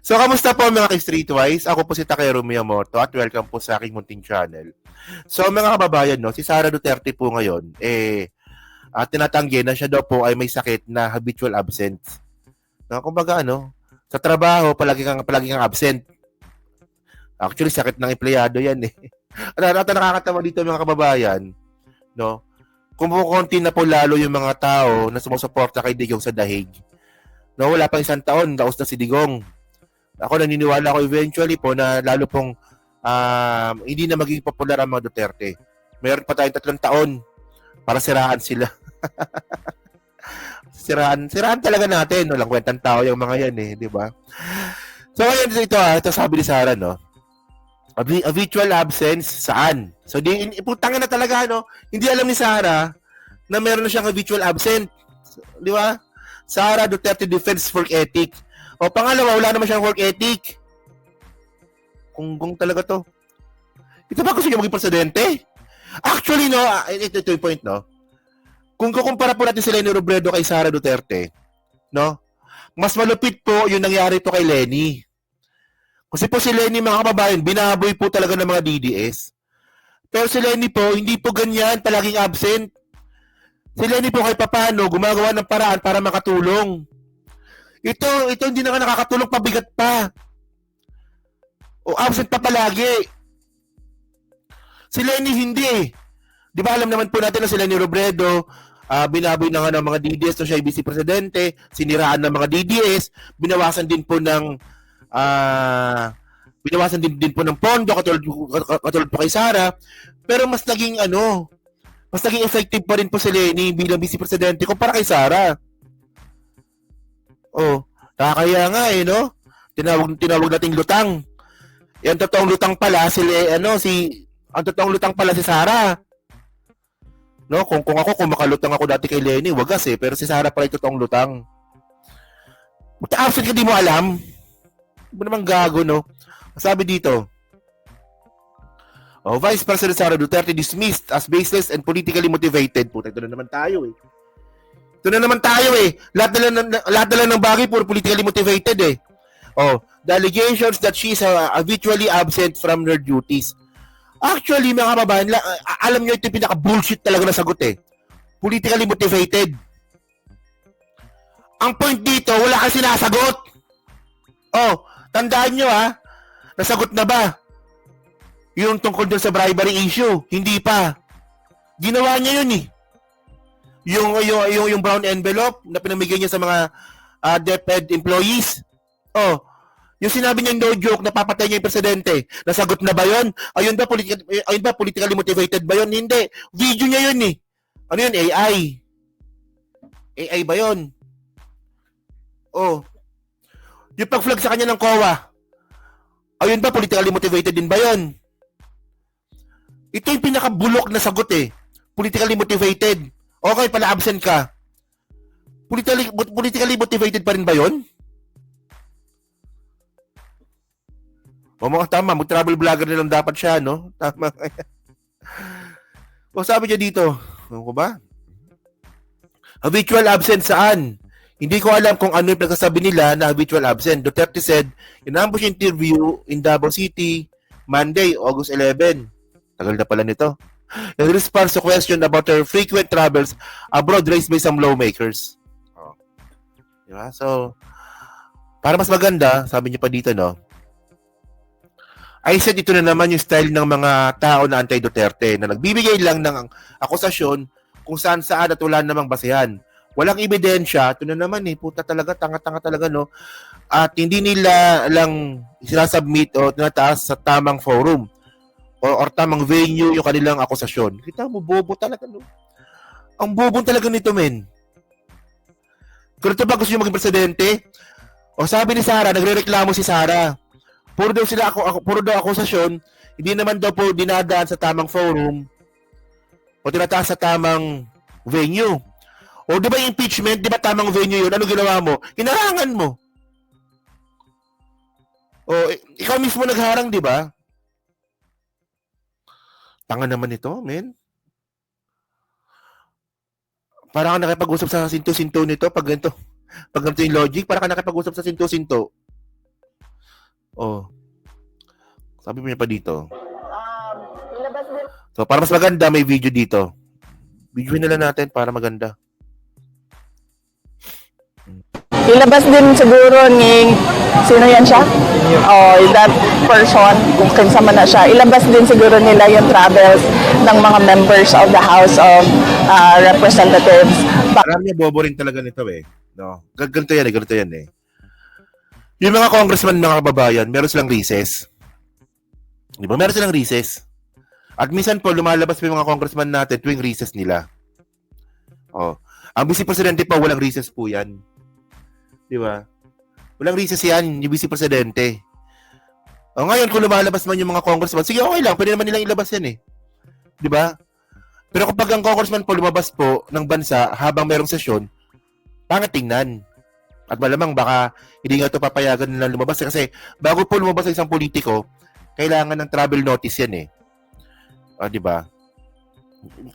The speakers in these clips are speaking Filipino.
So, kamusta po mga ka-Streetwise? Ako po si Takeru Miyamoto at welcome po sa aking munting channel. So, mga kababayan, no, si Sara Duterte po ngayon, tinatanggi na siya daw po ay may sakit na habitual absent. No, kumbaga, sa trabaho, palagi kang absent. Actually, sakit ng empleyado yan eh. At nakakatawa dito mga kababayan, no? Kumukunti na po lalo yung mga tao na sumusuporta kay Digong sa dahig. No, wala pang isang taon, daos na si Digong. Ako naniniwala ko eventually po na lalo pong hindi na magiging popular ang mga Duterte. Mayroon pa tayong 3 taon para siraan sila. siraan talaga natin. Walang kwentang tao yung mga yan eh, di ba? So ngayon ito sabi ni Sara, no? A virtual absence saan? So iputang na talaga, no? Hindi alam ni Sara na meron na siyang virtual absent. Di ba? Sara Duterte defense work ethic. O pangalawa, wala naman siyang work ethic. Kung talaga to. Ito ba gusto niya maging presidente? Actually, no, ito yung point, no? Kung kukumpara po natin si Leni Robredo kay Sara Duterte, no? Mas malupit po yung nangyari to kay Leni. Kasi po si Leni, mga kababayan, binaboy po talaga ng mga DDS. Pero si Leni po, hindi po ganyan, palaging absent. Si Leni po kahit papano, gumagawa ng paraan para makatulong. Ito hindi na nakakatulong, pabigat pa. O absent pa palagi. Si Leni hindi eh. Di ba alam naman po natin na si Leni Robredo, binaboy na nga ng mga DDS na siya ay vice-presidente, siniraan ng mga DDS, binawasan din po ng pondo katulad po kay Sara, pero mas naging effective pa rin po si Leni bilang vice-presidente kumpara kay Sara. Oh, nakakaya nga eh, no? Tinawag nating lutang. Ang totoong lutang pala ang totoong lutang pala si Sara. No, kung makalutang ako dati kay Leni, wagas eh, pero si Sara pala yung totoong lutang. Absent ka, di mo alam. Hindi mo naman gago, no? Sabi dito, Vice President Sara Duterte dismissed as baseless and politically motivated. Puta, ito na naman tayo eh. Lahat na lang ng bagay puro politically motivated eh. The allegations that she's habitually absent from her duties. Actually, mga kababayan, alam nyo ito yung pinaka-bullshit talaga na sagot eh. Politically motivated. Ang point dito, wala kang sinasagot. Tandaan nyo nasagot na ba? Yung tungkol dun sa bribery issue, hindi pa. Ginawa niya yun eh. Yung brown envelope na pinamigay niya sa mga DepEd employees. Yung sinabi niya no joke na papatay niya yung presidente, nasagot na ba yun? Ayun ba politically motivated ba yun? Hindi. Video niya yun eh. Ano yun? AI. AI ba yun? Yung pag-flag sa kanya ng COA, ayun ba politically motivated din ba yun? Ito yung pinaka-bulok na sagot eh. Politically motivated. Okay, pala absent ka. Politically motivated pa rin ba yun? Mga tama, mag-travel vlogger na lang dapat siya, no? Tama. Sabi niya dito, ano ko ba? Habitual absent saan? Hindi ko alam kung ano yung pagkasabi nila na habitual absent. Duterte said, in ambush interview in Davao City, Monday, August 11. Tagal na pala nito. In response to question about her frequent travels abroad raised by some lawmakers. Diba? So, para mas maganda, sabi niya pa dito, no? I said ito na naman yung style ng mga tao na anti-Duterte na nagbibigay lang ng akusasyon kung saan at wala namang basehan. Walang ebidensya. Ito na naman eh. Puta talaga, tanga-tanga talaga, no? At hindi nila lang sinasubmit o tinataas sa tamang forum or tamang venue yung kanilang akusasyon. Kita mo, bobo talaga, no? Ang bobo talaga nito, men. Kung ito ba gusto nyo maging presidente? Sabi ni Sara, nagre-reklamo si Sara. Puro daw akusasyon, hindi naman daw po dinadaan sa tamang forum o tinataas sa tamang venue. Di ba impeachment? Di ba tamang venue yun? Ano ginawa mo? Hinarangan mo. Ikaw mismo nagharang, di ba? Tanga naman ito, men. Para ka nakipag-usap sa sinto-sinto nito pag ganito yung logic, para ka nakipag-usap sa sinto-sinto. Oh, sabi mo niya pa dito. Ilabas din. So, para mas maganda, may video dito. Videoin na lang natin para maganda. Ilabas din siguro ni, sino yan siya? Oh, that person, kung kinsa man na siya. Ilabas din siguro nila yung travels ng mga members of the House of Representatives. Marami niya bobo rin talaga nito eh. No? Ganito yan eh. Yung mga congressman, mga kababayan, meron silang recess. Di ba? Meron silang recess. At minsan po, lumalabas pa yung mga congressman natin tuwing recess nila. Oh. Ang vice presidente pa, walang recess po yan. Di ba? Walang recess yan, yung vice presidente. O ngayon, kung lumalabas man yung mga congressman, sige, okay lang, pwede naman nilang ilabas yan eh. Di ba? Pero kapag ang congressman po lumabas po ng bansa habang merong sesyon, pangit tingnan. At malamang baka hindi nga ito papayagan nilang lumabas kasi bago po lumabas ang isang politiko, kailangan ng travel notice yan eh. O, di ba?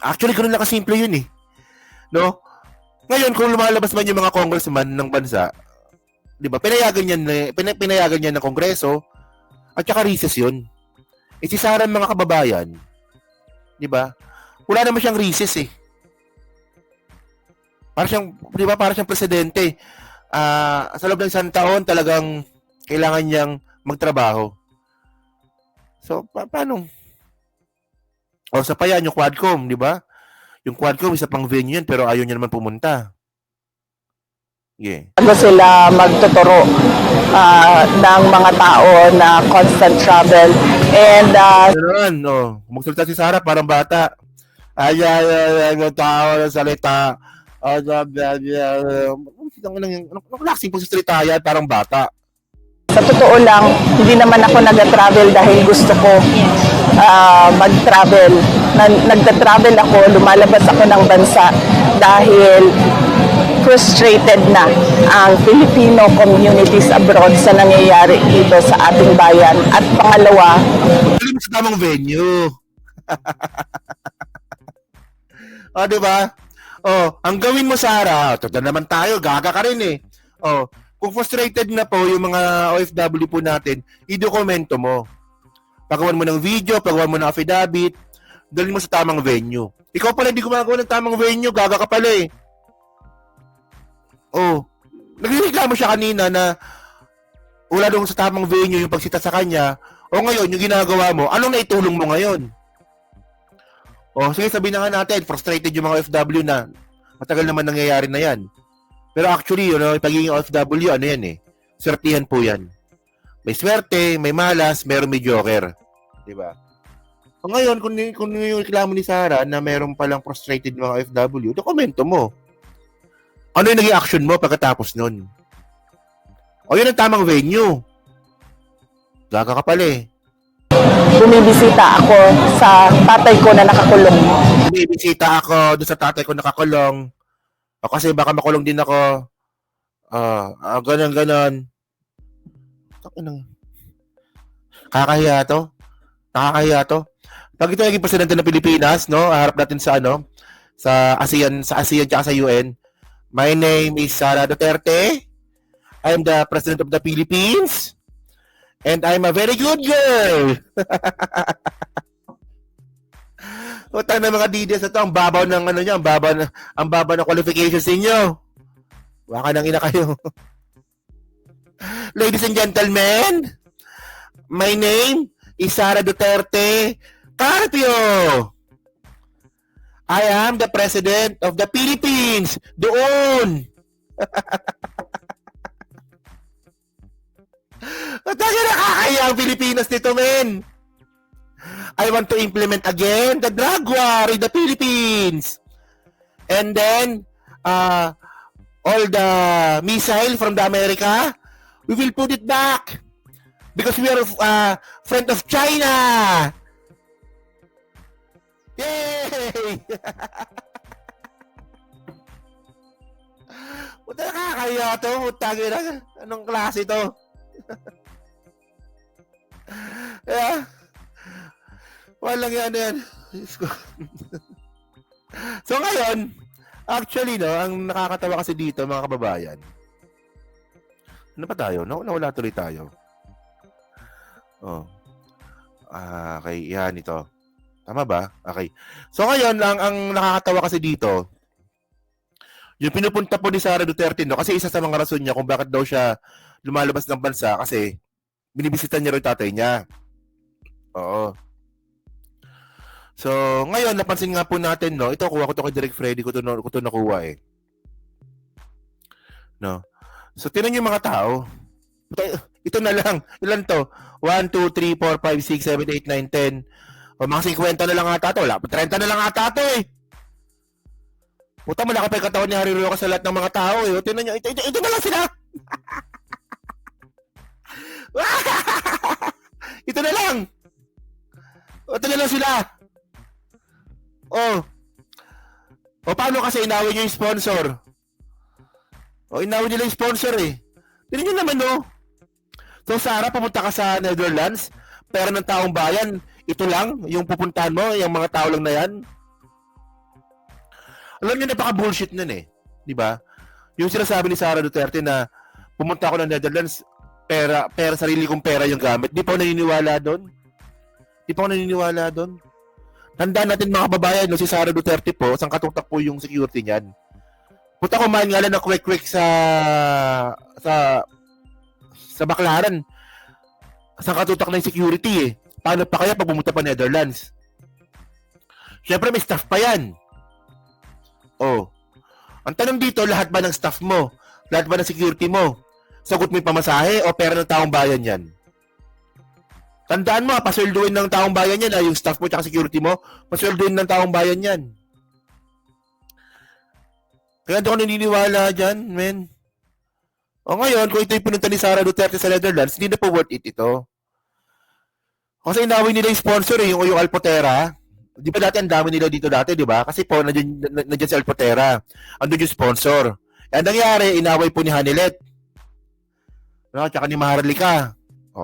Actually, ganoon lang kasimple yun eh. No? Ngayon, kung lumalabas man yung mga congressman ng bansa, di ba, pinayagan yan ng kongreso, at saka recess yun. Eh, si Sara mga kababayan, di ba, wala naman siyang recess eh. Para siyang, di ba, para siyang presidente. Sa loob ng isang taon, talagang kailangan niyang magtrabaho. So, paano? O, sa pa yan, yung Quadcom, di ba? Yung Quadcom, isa pang venue yan, pero ayaw niya naman pumunta. Yeah. Bago sila magtuturo ng mga tao na constant travel. And Ganoon, no. Magsalita si Sara, parang bata. Ay, yung tao na salita. Anong klaseng pagsasalita yan, parang bata. sa totoo lang, hindi naman ako nag-travel dahil gusto ko mag-travel. Nagta-travel ako, lumalabas ako ng bansa dahil frustrated na ang Filipino communities abroad sa nangyayari dito sa ating bayan. At pangalawa, Hindi mo sa tamang venue. O, di ba? Oh, ang gawin mo, Sara, total naman tayo, gaga ka rin eh. Oh, kung frustrated na po yung mga OFW po natin, i-dokumento mo. Pagawan mo ng video, pagawan mo ng affidavit, dalhin mo sa tamang venue. Ikaw pala hindi gumagawa ng tamang venue, gaga ka pala eh. Oh, nagreklamo siya kanina na wala doon sa tamang venue yung pagsita sa kanya. O ngayon, yung ginagawa mo, anong naitulong mo ngayon? O, sige, sabihin na nga natin, frustrated yung mga OFW na matagal naman nangyayari na yan. Pero actually, yung pagiging OFW, ano yan eh, swertihan po yan. May swerte, may malas, mayroong mediocre. Diba? O ngayon, kung yung reklamo ni Sara na mayroong palang frustrated mga OFW, dokumento mo. Ano yung naging action mo pagkatapos nun? O yun ang tamang venue. Gaga ka pala eh. bumibisita ako sa tatay ko na nakakulong. Bibisita ako doon sa tatay ko nakakulong. O kasi baka makulong din ako. Ganon. Kakahiya to. Nakakahiya to. Pag ito naging presidente ng Pilipinas, no, harap natin sa sa ASEAN at sa UN. My name is Sara Duterte. I'm the President of the Philippines. And I'm a very good girl. Utang na mga DDS na to, ang babaw ng niya, ang babaw ng qualifications niyo. Baka nang ina kayo. Ladies and gentlemen, my name is Sara Duterte Carpio. I am the President of the Philippines. Doon. Talaga nakakaya ang Pilipinas nito, men. I want to implement again the drug war in the Philippines. And then, all the missile from the America, we will put it back. Because we are friend of China. Yay! Puta, nakakaya to. Putangin na. Anong klase to? Yeah. Walang yan. So ngayon, actually, no, ang nakakatawa kasi dito, mga kababayan. Ano pa tayo? Nawala tuloy tayo. Oh. Okay, yan ito. Tama ba? Okay. So ngayon, ang nakakatawa kasi dito, yung pinupunta po ni Sara Duterte, no, kasi isa sa mga rason niya kung bakit daw siya lumalabas ng bansa kasi binibisita niya rin tatay niya. Oo. So, ngayon, napansin nga po natin, no, ito, kuha ko to kay Direk Freddy, ko to nakuha eh. No? So, tinan yung mga tao. Ito na lang. Ilan to? 1, 2, 3, 4, 5, 6, 7, 8, 9, 10. O mga 50 na lang ata to. 30 na lang ata to eh. Puta, malaki pa yung katawan ni Harry Roque sa lahat ng mga tao eh. O, tinan nyo, ito na lang sila. Ito na lang. Ito na lang sila. O paano kasi inawin nyo yung sponsor? O inawin nila yung sponsor eh. Tignan nyo naman no. So Sara, pumunta ka sa Netherlands, pera ng taong bayan, ito lang yung pupuntahan mo, yung mga tao lang na yan. Alam nyo, napaka-bullshit nun eh. Di ba? Yung sinasabi ni Sara Duterte na pumunta ako ng Netherlands, pera, sarili kong pera yung gamit. Di pa ako naniniwala doon. Tandaan natin mga kababayan, no, si Sara Duterte po, sang katutak po yung security niyan. Puta, kumain nga lang na quick sa Baclaran. Sang katutak na yung security eh. Paano pa kaya pag pumunta pa Netherlands? Siyempre may staff pa yan. Ang tanong dito, lahat ba ng staff mo? Lahat ba ng security mo? Sagot mo yung pamasahe o pera ng taong bayan yan? Tandaan mo, pasweldoin ng taong bayan yan, yung staff mo at security mo, pasweldoin ng taong bayan yan. Kaya doon ako naniniwala dyan, men. O ngayon, kung ito yung pinunta ni Sara Duterte sa Netherlands, hindi na po worth it ito. Kasi inawin nila yung sponsor yung Alpotera. Di ba dati ang dami nila dito dati, di ba? Kasi po, nandiyan si Alpotera. Andun yung sponsor. Ang nangyari, inaway po ni Hanilet. No, tsaka ni Maharlika.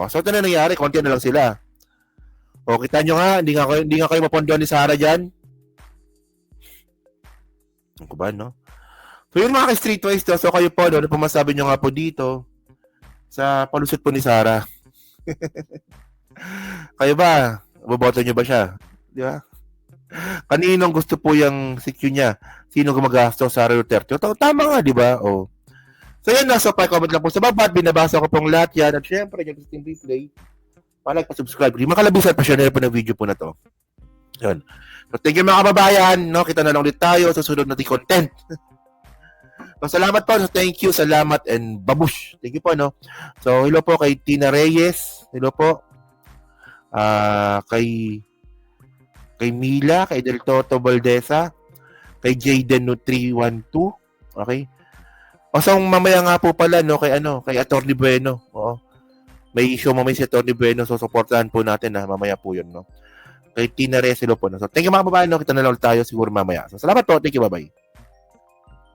So ito na nangyari, konti na lang sila. Kita nyo nga, hindi nga kayo mapondohan ni Sara dyan. Ano ba, no? So yun mga ka-streetwise to. So kayo po, ano po masabi nyo nga po dito sa palusot po ni Sara? Kayo ba? Boboto nyo ba siya? Di ba? Kaninong gusto po yung CQ niya? Sino gumagasto? Sara Duterte? Tama nga, di ba? So yan na, so pa-comment lang po sa baba at binabasa ko pong lahat yan. At syempre, yung gusto yung replay, pa-like, pa-subscribe. Makalabisan pa share po ng video po na to. Yun. So thank you mga kababayan. No? Kita na lang ulit tayo sa sunod nating content. So salamat po. So thank you, salamat, and babush. Thank you po, no? So hello po kay Tina Reyes. Hello po. Kay Mila, kay Del Toto Valdesa, kay Jayden no 312. Okay? So mamaya nga po pala no kay Attorney Bueno. May show mamaya si Attorney Bueno, so suportahan po natin mamaya po 'yun no. Kay Tina Reselo po no. So thank you mga kababayan no, kita na lang tayo siguro mamaya. So salamat po, thank you, bye-bye.